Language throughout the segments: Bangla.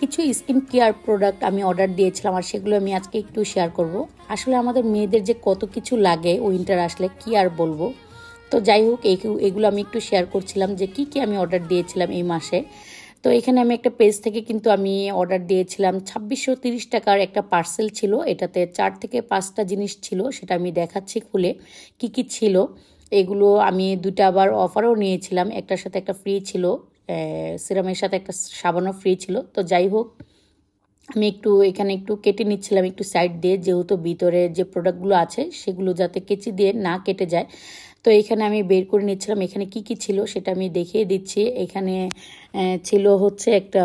কিছু স্কিন কেয়ার প্রোডাক্ট আমি অর্ডার দিয়েছিলাম, আর সেগুলো আমি আজকে একটু শেয়ার করব। আসলে আমাদের মেয়েদের যে কত কিছু লাগে উইন্টার আসলে কি আর বলবো। তো যাই হোক, এগুলো আমি একটু শেয়ার করছিলাম যে কি কি আমি অর্ডার দিয়েছিলাম এই মাসে। তো এখানে আমি একটা পেজ থেকে কিন্তু আমি অর্ডার দিয়েছিলাম 2630 টাকার একটা পার্সেল ছিল। এটাতে 4 থেকে 5টা জিনিস ছিল, সেটা আমি দেখাচ্ছি খুলে কি কি ছিল। এগুলো আমি দুটা আবার অফারও নিয়েছিলাম, একটার সাথে একটা ফ্রি ছিল, সিরামের সাথে একটা সাবানও ফ্রি ছিল। তো যাই হোক, আমি এখানে একটু কেটে নিচ্ছিলাম একটু সাইড দিয়ে, যেহেতু ভিতরে যে প্রোডাক্টগুলো আছে সেগুলো যাতে কেচি দিয়ে না কেটে যায়। তো এখানে আমি বের করে নিচ্ছিলাম এখানে কি কি ছিল সেটা আমি দেখিয়ে দিচ্ছি। এখানে ছিল হচ্ছে একটা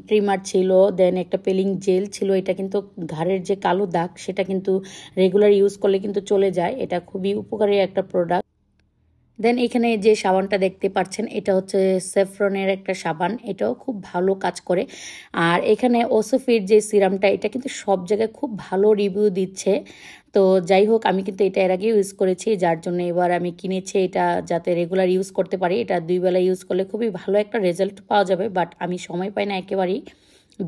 ট্রিমার ছিল, দেন একটা পেলিং জেল ছিল। এটা কিন্তু ঘাড়ের যে কালো দাগ সেটা কিন্তু রেগুলার ইউজ করলে কিন্তু চলে যায়, এটা খুবই উপকারী একটা প্রোডাক্ট। দেন এখানে যে সাবানটা দেখতে পাচ্ছেন এটা হচ্ছে সেফরনের একটা সাবান, এটাও খুব ভালো কাজ করে। আর এখানে ওসোফির যে সিরামটা, এটা কিন্তু সব জায়গায় খুব ভালো রিভিউ দিচ্ছে। তো যাই হোক, আমি কিন্তু এটা এর আগে ইউজ করেছি, যার জন্য এবার আমি কিনেছি এটা যাতে রেগুলার ইউজ করতে পারি। এটা 2 বেলা ইউজ করলে খুবই ভালো একটা রেজাল্ট পাওয়া যাবে, বাট আমি সময় পাই না একেবারেই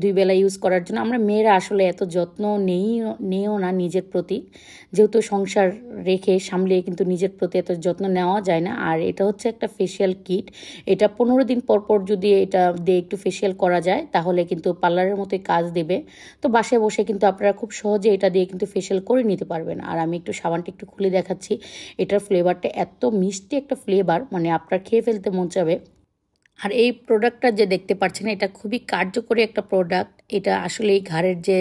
2 বেলা ইউজ করার জন্য। আমরা মেয়েরা আসলে এত যত্ন নেও না নিজের প্রতি, যেহেতু সংসার রেখে সামলিয়ে কিন্তু নিজের প্রতি এত যত্ন নেওয়া যায় না। আর এটা হচ্ছে একটা ফেসিয়াল কিট, এটা 15 দিন পর পর যদি এটা দিয়ে একটু ফেসিয়াল করা যায় তাহলে কিন্তু পার্লারের মতোই কাজ দেবে। তো বাসায় বসে কিন্তু আপনারা খুব সহজে এটা দিয়ে কিন্তু ফেসিয়াল করে নিতে পারবেন। আর আমি একটু সাবানটা একটু খুলে দেখাচ্ছি, এটার ফ্লেভারটা এত মিষ্টি একটা ফ্লেভার, মানে আপনার খেয়ে ফেলতে মন চাবে। আর এই প্রোডাক্টটা যে দেখতে পাচ্ছেন এটা খুবই কার্যকরী একটা প্রোডাক্ট, এটা আসলে এই ঘাড়ের যে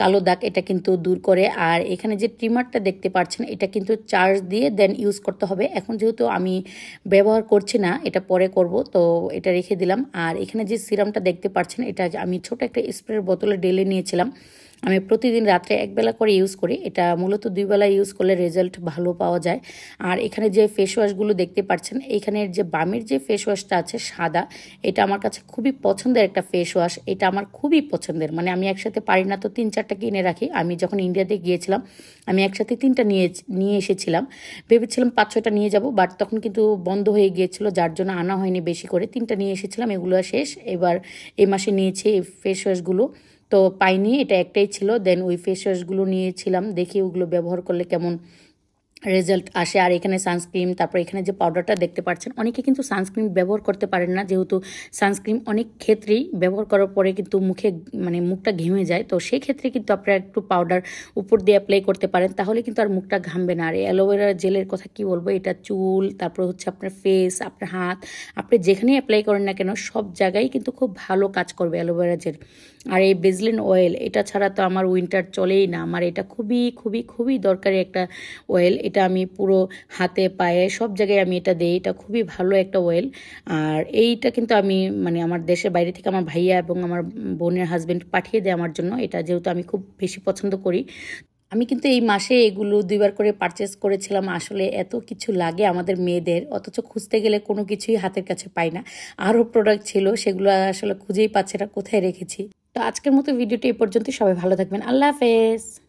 কালো দাগ এটা কিন্তু দূর করে। আর এখানে যে ট্রিমারটা দেখতে পাচ্ছেন এটা কিন্তু চার্জ দিয়ে দেন ইউজ করতে হবে। এখন যেহেতু আমি ব্যবহার করছি না, এটা পরে করব, তো এটা রেখে দিলাম। আর এখানে যে সিরামটা দেখতে পাচ্ছেন এটা আমি ছোট একটা স্প্রের বোতলে ঢেলে নিয়েছিলাম। আমি প্রতিদিন রাত্রে একবেলা করে ইউজ করি, এটা মূলত 2 বেলা ইউজ করলে রেজাল্ট ভালো পাওয়া যায়। আর এখানে যে ফেস ওয়াশগুলো দেখতে পাচ্ছেন, এখানের যে বামের যে ফেস ওয়াশটা আছে সাদা, এটা আমার কাছে খুবই পছন্দের একটা ফেস ওয়াশ, এটা আমার খুবই পছন্দের। মানে আমি একসাথে পারি না, তো 3-4টা কিনে রাখি। আমি যখন ইন্ডিয়াতে গিয়েছিলাম আমি একসাথে 3টা নিয়ে এসেছিলাম, ভেবেছিলাম 5-6টা নিয়ে যাব, বাট তখন কিন্তু বন্ধ হয়ে গিয়েছিল, যার জন্য আনা হয়নি বেশি করে। 3টা নিয়ে এসেছিলাম, এগুলো শেষ। এবার এই মাসে নিয়েছি এই ফেস ওয়াশগুলো, তো পাইনি, এটা একটাই ছিল। দেন ওই ফেস ওয়াশগুলো নিয়েছিলাম, দেখি ওগুলো ব্যবহার করলে কেমন রেজাল্ট আসে। আর এখানে সানস্ক্রিন, তারপর এখানে যে পাউডারটা দেখতে পাচ্ছেন, অনেকে কিন্তু সানস্ক্রিন ব্যবহার করতে পারেন না, যেহেতু সানস্ক্রিন অনেক ক্ষেত্রেই ব্যবহার করার পরে কিন্তু মুখটা ঘেমে যায়। তো সেই ক্ষেত্রে কিন্তু আপনারা একটু পাউডার উপর দিয়ে অ্যাপ্লাই করতে পারেন, তাহলে কিন্তু আর মুখটা ঘামবে না। আর অ্যালোভেরা জেলের কথা কি বলবো, এটা চুল, তারপর হচ্ছে আপনার ফেস, আপনার হাত, আপনি যেখানেই অ্যাপ্লাই করেন না কেন সব জায়গায় কিন্তু খুব ভালো কাজ করবে অ্যালোভেরা জেল। আর এই বেজলিন অয়েল, এটা ছাড়া তো আমার উইন্টার চলেই না, আমার এটা খুবই খুবই খুবই দরকারি একটা অয়েল। এটা আমি পুরো হাতে পায়ে সব জায়গায় আমি এটা দিই, এটা খুবই ভালো একটা অয়েল। আর এইটা কিন্তু আমি আমার দেশের বাইরে থেকে আমার ভাইয়া এবং আমার বোনের হাজব্যান্ড পাঠিয়ে দেয় আমার জন্য, এটা যেহেতু আমি খুব বেশি পছন্দ করি। আমি কিন্তু এই মাসে এগুলো 2বার করে পারচেস করেছিলাম। আসলে এত কিছু লাগে আমাদের মেয়েদের, অথচ খুঁজতে গেলে কোনো কিছুই হাতের কাছে পাই না। আরও প্রোডাক্ট ছিল, সেগুলো আসলে খুঁজেই পাচ্ছে না কোথায় রেখেছি। তো আজকের মতো ভিডিওটি এই পর্যন্তই, সবাই ভালো থাকবেন, আল্লাহ হাফেজ।